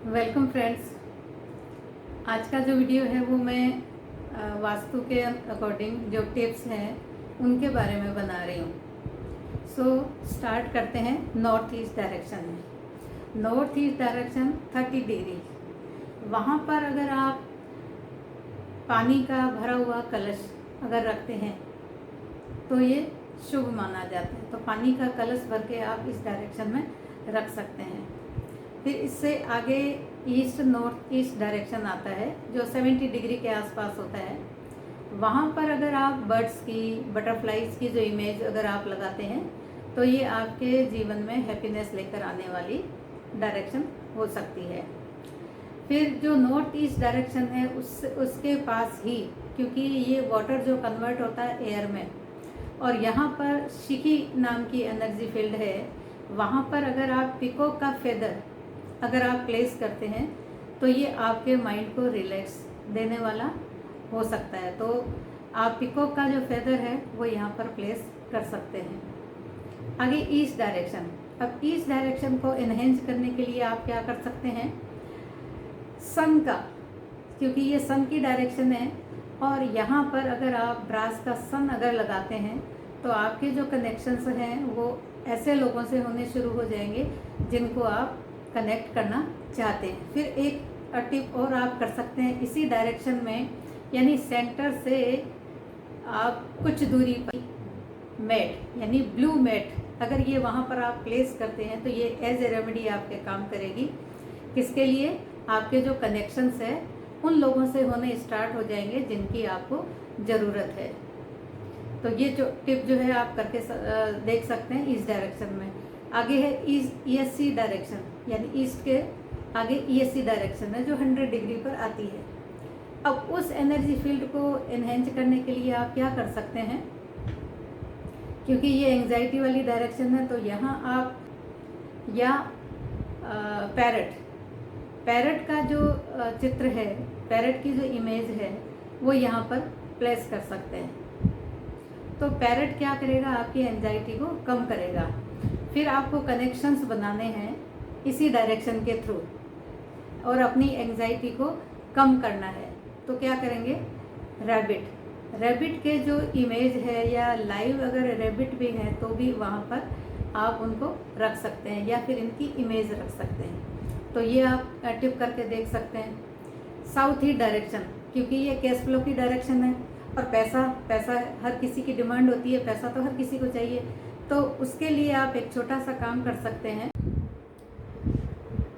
Welcome friends. आज का जो वीडियो है वो मैं वास्तु के अकॉर्डिंग जो टिप्स हैं उनके बारे में बना रही हूँ। स्टार्ट करते हैं नॉर्थ ईस्ट डायरेक्शन में। नॉर्थ ईस्ट डायरेक्शन 30 डिग्री, वहाँ पर अगर आप पानी का भरा हुआ कलश अगर रखते हैं तो ये शुभ माना जाता है। तो पानी का कलश भर के आप इस डायरेक्शन में रख सकते हैं। फिर इससे आगे ईस्ट नॉर्थ ईस्ट डायरेक्शन आता है जो 70 डिग्री के आसपास होता है। वहाँ पर अगर आप बर्ड्स की, बटरफ्लाइज की जो इमेज अगर आप लगाते हैं तो ये आपके जीवन में हैप्पीनेस लेकर आने वाली डायरेक्शन हो सकती है। फिर जो नॉर्थ ईस्ट डायरेक्शन है उसके पास ही, क्योंकि ये वाटर जो कन्वर्ट होता है एयर में, और यहाँ पर शिकी नाम की एनर्जी फील्ड है, वहाँ पर अगर आप पिकॉक का फेदर अगर आप प्लेस करते हैं तो ये आपके माइंड को रिलैक्स देने वाला हो सकता है। तो आप पिकॉक का जो फेदर है वो यहाँ पर प्लेस कर सकते हैं। आगे ईस्ट डायरेक्शन। अब ईस्ट डायरेक्शन को एनहेंस करने के लिए आप क्या कर सकते हैं, सन का, क्योंकि ये सन की डायरेक्शन है और यहाँ पर अगर आप ब्रास का सन अगर लगाते हैं तो आपके जो कनेक्शंस हैं वो ऐसे लोगों से होने शुरू हो जाएंगे जिनको आप कनेक्ट करना चाहते हैं। फिर एक टिप और आप कर सकते हैं इसी डायरेक्शन में, यानी सेंटर से आप कुछ दूरी पर मैट यानी ब्लू मैट अगर ये वहाँ पर आप प्लेस करते हैं तो ये एज ए रेमेडी आपके काम करेगी। किसके लिए? आपके जो कनेक्शंस है उन लोगों से होने स्टार्ट हो जाएंगे जिनकी आपको ज़रूरत है। तो ये जो टिप जो है आप करके देख सकते हैं इस डायरेक्शन में। आगे है ईस्ट ईएससी डायरेक्शन, यानी ईस्ट के आगे ईएससी डायरेक्शन है जो 100 डिग्री पर आती है। अब उस एनर्जी फील्ड को एनहेंस करने के लिए आप क्या कर सकते हैं, क्योंकि ये एंजाइटी वाली डायरेक्शन है तो यहाँ आप या पैरट का जो चित्र है, पैरट की जो इमेज है वो यहाँ पर प्लेस कर सकते हैं। तो पैरट क्या करेगा, आपकी एंजाइटी को कम करेगा। फिर आपको कनेक्शंस बनाने हैं इसी डायरेक्शन के थ्रू और अपनी एंजाइटी को कम करना है। तो क्या करेंगे, रैबिट के जो इमेज है या लाइव अगर रैबिट भी है तो भी वहाँ पर आप उनको रख सकते हैं या फिर इनकी इमेज रख सकते हैं। तो ये आप टिप करके देख सकते हैं। साउथ ईस्ट डायरेक्शन, क्योंकि ये कैश फ्लो की डायरेक्शन है और पैसा हर किसी की डिमांड होती है, पैसा तो हर किसी को चाहिए। तो उसके लिए आप एक छोटा सा काम कर सकते हैं।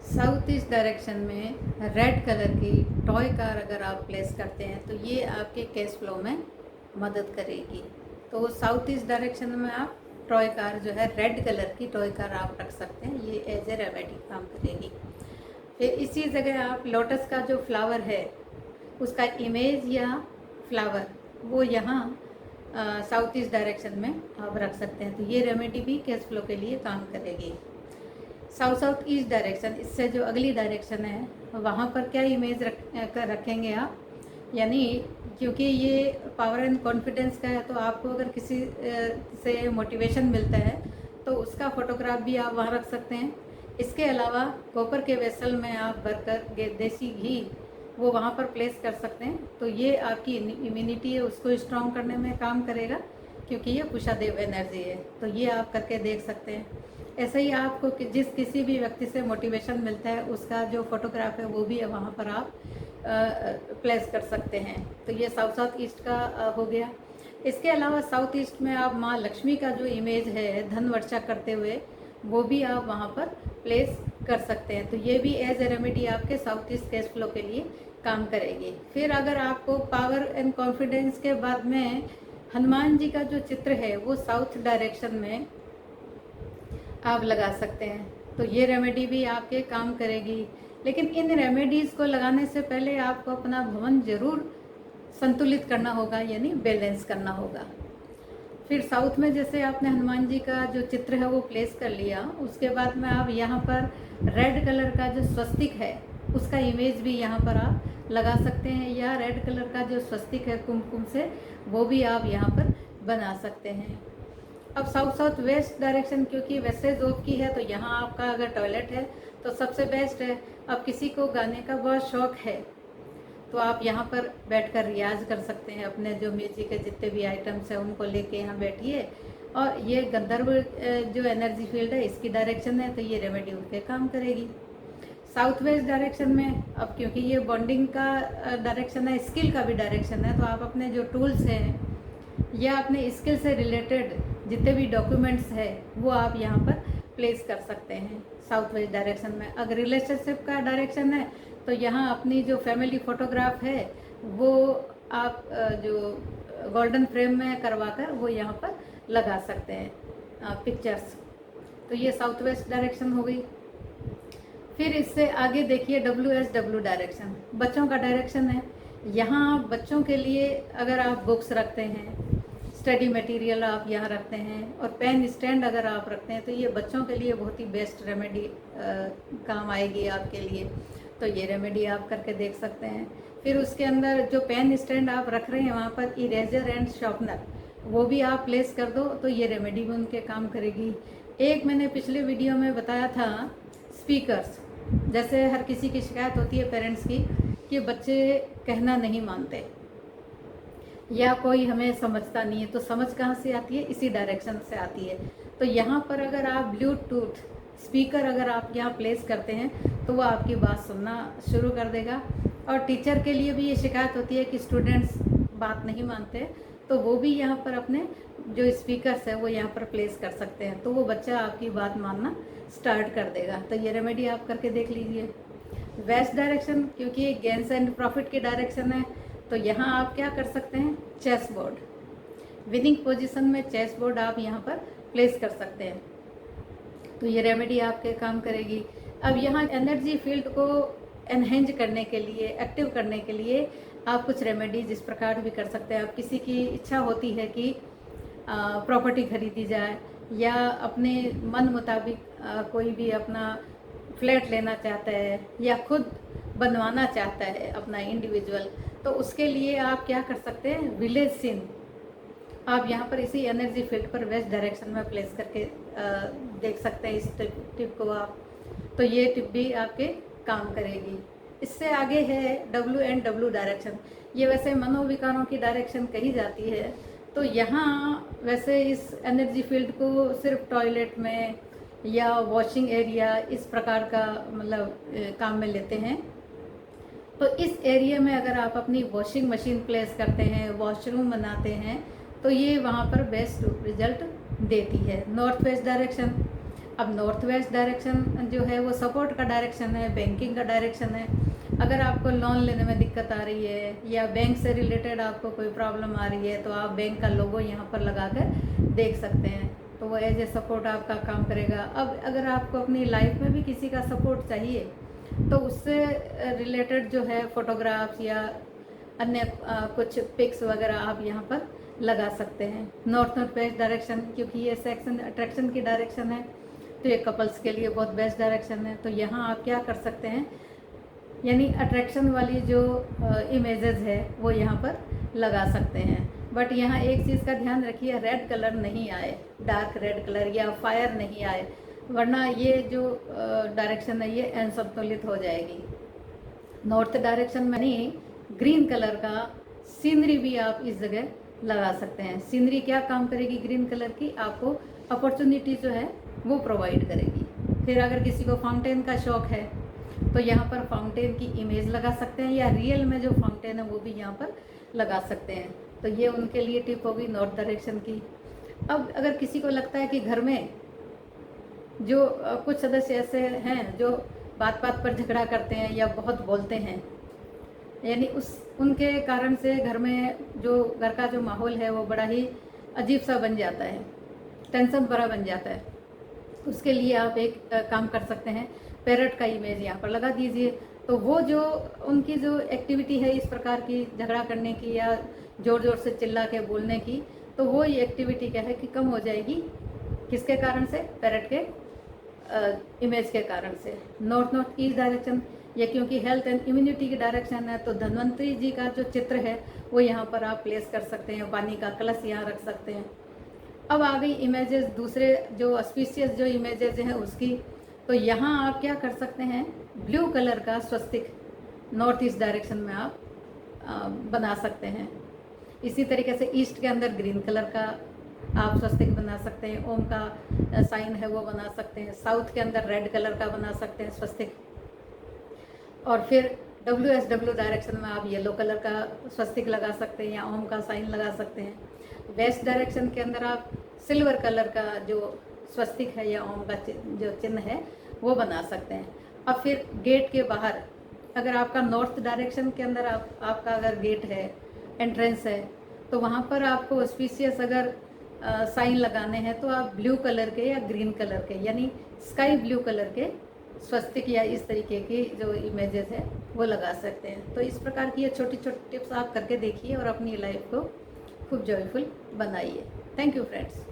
साउथ ईस्ट डायरेक्शन में रेड कलर की टॉय कार अगर आप प्लेस करते हैं तो ये आपके कैश फ्लो में मदद करेगी। तो साउथ ईस्ट डायरेक्शन में आप टॉय कार जो है रेड कलर की टॉय कार आप रख सकते हैं, ये एज ए रेमेडी काम करेगी। फिर इसी जगह आप लोटस का जो फ्लावर है उसका इमेज या फ्लावर वो यहाँ साउथ ईस्ट डायरेक्शन में आप रख सकते हैं। तो ये रेमेडी भी कैश फ्लो के लिए काम करेगी। साउथ ईस्ट डायरेक्शन, इससे जो अगली डायरेक्शन है वहाँ पर क्या इमेज रखेंगे आप, यानी क्योंकि ये पावर एंड कॉन्फिडेंस का है तो आपको अगर किसी से मोटिवेशन मिलता है तो उसका फोटोग्राफ भी आप वहाँ रख सकते हैं। इसके अलावा कॉपर के वेसल में आप भरकर देसी घी वो वहाँ पर प्लेस कर सकते हैं। तो ये आपकी इम्यूनिटी है उसको स्ट्रॉन्ग करने में काम करेगा, क्योंकि ये कुशादेव एनर्जी है। तो ये आप करके देख सकते हैं। ऐसे ही आपको जिस किसी भी व्यक्ति से मोटिवेशन मिलता है उसका जो फोटोग्राफ है वो भी वहाँ पर आप प्लेस कर सकते हैं। तो ये साउथ ईस्ट का हो गया। इसके अलावा साउथ ईस्ट में आप माँ लक्ष्मी का जो इमेज है धन वर्षा करते हुए वो भी आप वहाँ पर प्लेस कर सकते हैं। तो ये भी एज ए रेमेडी आपके साउथ ईस्ट कैश फ्लो के लिए काम करेगी। फिर अगर आपको पावर एंड कॉन्फिडेंस के बाद में हनुमान जी का जो चित्र है वो साउथ डायरेक्शन में आप लगा सकते हैं। तो ये रेमेडी भी आपके काम करेगी। लेकिन इन रेमेडीज़ को लगाने से पहले आपको अपना भवन ज़रूर संतुलित करना होगा, यानी बैलेंस करना होगा। फिर साउथ में जैसे आपने हनुमान जी का जो चित्र है वो प्लेस कर लिया, उसके बाद में आप यहाँ पर रेड कलर का जो स्वस्तिक है उसका इमेज भी यहाँ पर आप लगा सकते हैं, या रेड कलर का जो स्वस्तिक है कुमकुम से वो भी आप यहाँ पर बना सकते हैं। अब साउथ साउथ वेस्ट डायरेक्शन क्योंकि वेस्टेज ऑफ की है, तो यहाँ आपका अगर टॉयलेट है तो सबसे बेस्ट है। अब किसी को गाने का बहुत शौक है तो आप यहाँ पर बैठकर रियाज कर सकते हैं। अपने जो म्यूजिक के जितने भी आइटम्स हैं उनको लेके यहाँ बैठिए। और ये गंधर्व जो एनर्जी फील्ड है इसकी डायरेक्शन है, तो ये रेमेडी उनके काम करेगी। साउथ वेस्ट डायरेक्शन में अब क्योंकि ये बॉन्डिंग का डायरेक्शन है, स्किल का भी डायरेक्शन है, तो आप अपने जो टूल्स हैं या अपने स्किल से रिलेटेड जितने भी डॉक्यूमेंट्स है वो आप यहाँ पर प्लेस कर सकते हैं साउथ वेस्ट डायरेक्शन में। अगर रिलेशनशिप का डायरेक्शन है तो यहाँ अपनी जो फैमिली फ़ोटोग्राफ है वो आप जो गोल्डन फ्रेम में करवा कर वो यहाँ पर लगा सकते हैं पिक्चर्स। तो ये साउथ वेस्ट डायरेक्शन हो गई। फिर इससे आगे देखिए WSW डायरेक्शन, बच्चों का डायरेक्शन है। यहाँ बच्चों के लिए अगर आप बुक्स रखते हैं, स्टडी मटेरियल आप यहाँ रखते हैं और पेन स्टैंड अगर आप रखते हैं तो ये बच्चों के लिए बहुत ही बेस्ट रेमेडी काम आएगी आपके लिए। तो ये रेमेडी आप करके देख सकते हैं। फिर उसके अंदर जो पेन स्टैंड आप रख रहे हैं वहाँ पर इरेजर एंड शार्पनर वो भी आप प्लेस कर दो, तो ये रेमेडी भी उनके काम करेगी। एक मैंने पिछले वीडियो में बताया था स्पीकर्स, जैसे हर किसी की शिकायत होती है पेरेंट्स की कि बच्चे कहना नहीं मानते या कोई हमें समझता नहीं है, तो समझ कहाँ से आती है, इसी डायरेक्शन से आती है। तो यहाँ पर अगर आप ब्लूटूथ स्पीकर अगर आप यहाँ प्लेस करते हैं तो वो आपकी बात सुनना शुरू कर देगा। और टीचर के लिए भी ये शिकायत होती है कि स्टूडेंट्स बात नहीं मानते, तो वो भी यहाँ पर अपने जो स्पीकर्स है वो यहाँ पर प्लेस कर सकते हैं, तो वो बच्चा आपकी बात मानना स्टार्ट कर देगा। तो ये रेमेडी आप करके देख लीजिए। वेस्ट डायरेक्शन क्योंकि ये गेन्स एंड प्रॉफिट की डायरेक्शन है, तो यहाँ आप क्या कर सकते हैं, चेस बोर्ड, विनिंग पोजीशन में चेस बोर्ड आप यहाँ पर प्लेस कर सकते हैं, तो ये रेमेडी आपके काम करेगी। अब यहाँ एनर्जी फील्ड को एनहेंज करने के लिए, एक्टिव करने के लिए आप कुछ रेमेडीज इस प्रकार भी कर सकते हैं। आप किसी की इच्छा होती है कि प्रॉपर्टी खरीदी जाए या अपने मन मुताबिक कोई भी अपना फ्लैट लेना चाहता है या खुद बनवाना चाहता है अपना इंडिविजुअल, तो उसके लिए आप क्या कर सकते हैं, विलेज सीन आप यहाँ पर इसी एनर्जी फील्ड पर वेस्ट डायरेक्शन में प्लेस करके देख सकते हैं इस टिप को आप। तो ये टिप भी आपके काम करेगी। इससे आगे है WNW डायरेक्शन। ये वैसे मनोविकारों की डायरेक्शन कही जाती है, तो यहाँ वैसे इस एनर्जी फील्ड को सिर्फ टॉयलेट में या वॉशिंग एरिया इस प्रकार का मतलब काम में लेते हैं। तो इस एरिया में अगर आप अपनी वॉशिंग मशीन प्लेस करते हैं, वॉशरूम बनाते हैं, तो ये वहाँ पर बेस्ट रिजल्ट देती है। नॉर्थ वेस्ट डायरेक्शन, अब नॉर्थ वेस्ट डायरेक्शन जो है वो सपोर्ट का डायरेक्शन है, बैंकिंग का डायरेक्शन है। अगर आपको लोन लेने में दिक्कत आ रही है या बैंक से रिलेटेड आपको कोई प्रॉब्लम आ रही है, तो आप बैंक का लोगो यहाँ पर लगा कर देख सकते हैं, तो वो एज ए सपोर्ट आपका काम करेगा। अब अगर आपको अपनी लाइफ में भी किसी का सपोर्ट चाहिए तो उससे रिलेटेड जो है फोटोग्राफ्स या अन्य कुछ पिक्स वगैरह आप यहाँ पर लगा सकते हैं। नॉर्थ वेस्ट डायरेक्शन क्योंकि ये सेक्शन अट्रैक्शन की डायरेक्शन है, तो ये कपल्स के लिए बहुत बेस्ट डायरेक्शन है। तो यहाँ आप क्या कर सकते हैं, यानी अट्रैक्शन वाली जो इमेजेस है वो यहाँ पर लगा सकते हैं। बट यहाँ एक चीज़ का ध्यान रखिए, रेड कलर नहीं आए, डार्क रेड कलर या फायर नहीं आए, वरना ये जो डायरेक्शन है ये असंतुलित हो जाएगी। नॉर्थ डायरेक्शन में नहीं, ग्रीन कलर का सीनरी भी आप इस जगह लगा सकते हैं। सीनरी क्या काम करेगी, ग्रीन कलर की आपको अपॉर्चुनिटी जो है वो प्रोवाइड करेगी। फिर अगर किसी को फाउंटेन का शौक है तो यहाँ पर फाउंटेन की इमेज लगा सकते हैं या रियल में जो फाउंटेन है वो भी यहाँ पर लगा सकते हैं। तो ये उनके लिए टिप होगी नॉर्थ डायरेक्शन की। अब अगर किसी को लगता है कि घर में जो कुछ सदस्य ऐसे हैं जो बात बात पर झगड़ा करते हैं या बहुत बोलते हैं, यानी उनके कारण से घर में जो घर का जो माहौल है वो बड़ा ही अजीब सा बन जाता है, टेंशन भरा बन जाता है, उसके लिए आप एक काम कर सकते हैं, पैरट का इमेज यहाँ पर लगा दीजिए। तो वो जो उनकी जो एक्टिविटी है इस प्रकार की झगड़ा करने की या ज़ोर ज़ोर से चिल्ला के बोलने की, तो वो ये एक्टिविटी क्या है कि कम हो जाएगी। किसके कारण से, पैरट के इमेज के कारण से। नॉर्थ ईस्ट डायरेक्शन, ये क्योंकि हेल्थ एंड इम्यूनिटी की डायरेक्शन है, तो धन्वंतरी जी का जो चित्र है वो यहाँ पर आप प्लेस कर सकते हैं, पानी का कलश यहाँ रख सकते हैं। अब आ गई इमेजेस, दूसरे जो ऑस्पिशियस जो इमेजेस हैं उसकी। तो यहाँ आप क्या कर सकते हैं, ब्लू कलर का स्वस्तिक नॉर्थ ईस्ट डायरेक्शन में आप बना सकते हैं। इसी तरीके से ईस्ट के अंदर ग्रीन कलर का आप स्वस्तिक बना सकते हैं, ओम का साइन है वो बना सकते हैं। साउथ के अंदर रेड कलर का बना सकते हैं स्वस्तिक। और फिर WSW डायरेक्शन में आप येलो कलर का स्वस्तिक लगा सकते हैं या ओम का साइन लगा सकते हैं। वेस्ट डायरेक्शन के अंदर आप सिल्वर कलर का जो स्वस्तिक है या ओम का जो चिन्ह है वो बना सकते हैं। अब फिर गेट के बाहर, अगर आपका नॉर्थ डायरेक्शन के अंदर आपका अगर गेट है, एंट्रेंस है, तो वहाँ पर आपको ऑस्पिशियस अगर साइन लगाने हैं तो आप ब्लू कलर के या ग्रीन कलर के यानी स्काई ब्लू कलर के स्वस्तिक या इस तरीके की जो इमेजेस है वो लगा सकते हैं। तो इस प्रकार की ये छोटी छोटी टिप्स आप करके देखिए और अपनी लाइफ को खूब जॉयफुल बनाइए। Thank you friends.